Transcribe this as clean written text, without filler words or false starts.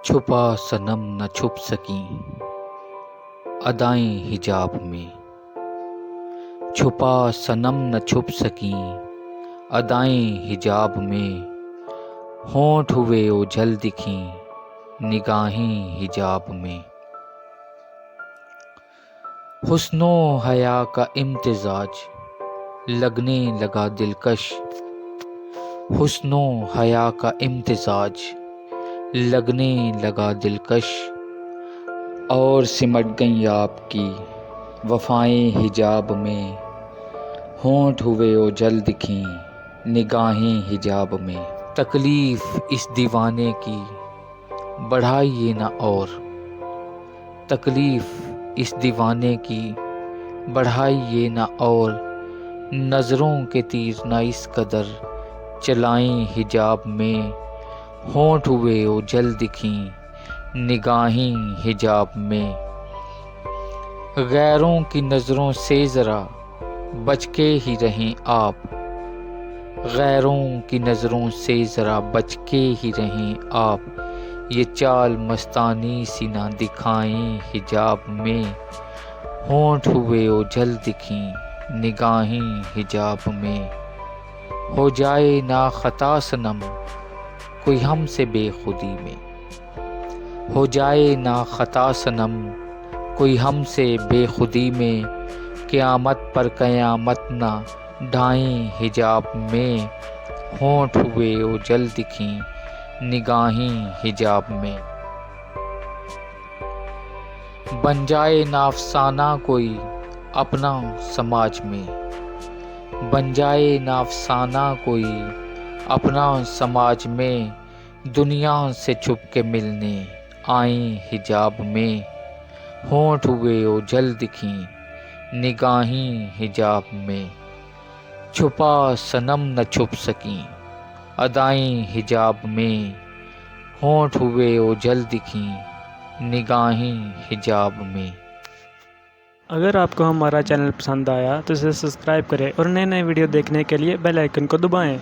چھپا صنم نہ چھپ سکیں ادائیں حجاب میں، چھپا صنم نہ چھپ سکیں ادائیں حجاب میں، ہونٹ ہوئے اوجھل دکھیں نگاہیں حجاب میں۔ حسن و حیا کا امتزاج لگنے لگا دلکش، حسن و حیا کا امتزاج لگنے لگا دلکش، اور سمٹ گئیں آپ کی وفائیں حجاب میں، ہونٹ ہوئے اوجھل دکھیں نگاہیں حجاب میں۔ تکلیف اس دیوانے کی بڑھائیے نہ اور، تکلیف اس دیوانے کی بڑھائیے نہ اور، نظروں کے تیر نہ اس قدر چلائیں حجاب میں، ہونٹ ہوئے اوجھل دکھیں نگاہیں حجاب میں۔ غیروں کی نظروں سے ذرا بچ کے ہی رہیں آپ، غیروں کی نظروں سے ذرا بچ کے ہی رہیں آپ، یہ چال مستانی سی نہ دکھائیں حجاب میں، ہونٹ ہوئے اوجھل دکھیں نگاہیں حجاب میں۔ ہو جائے نا خطا صنم کوئی ہم سے بے خودی میں، ہو جائے نا خطا صنم کوئی ہم سے بے خودی میں، قیامت پر قیامت نہ ڈھائیں حجاب میں، ہونٹ ہوئے اوجھل دکھیں نگاہیں حجاب میں۔ بن جائے نا افسانہ کوئی اپنا سماج میں، بن جائے نا افسانہ کوئی اپنا سماج میں، دنیا سے چھپ کے ملنے آئیں حجاب میں، ہونٹ ہوئے اوجھل دکھیں نگاہیں حجاب میں۔ چھپا صنم نہ چھپ سکیں ادائیں حجاب میں، ہونٹ ہوئے اوجھل دکھیں نگاہیں حجاب میں۔ اگر آپ کو ہمارا چینل پسند آیا تو اسے سبسکرائب کریں اور نئے نئے ویڈیو دیکھنے کے لیے بیل آئیکن کو دبائیں۔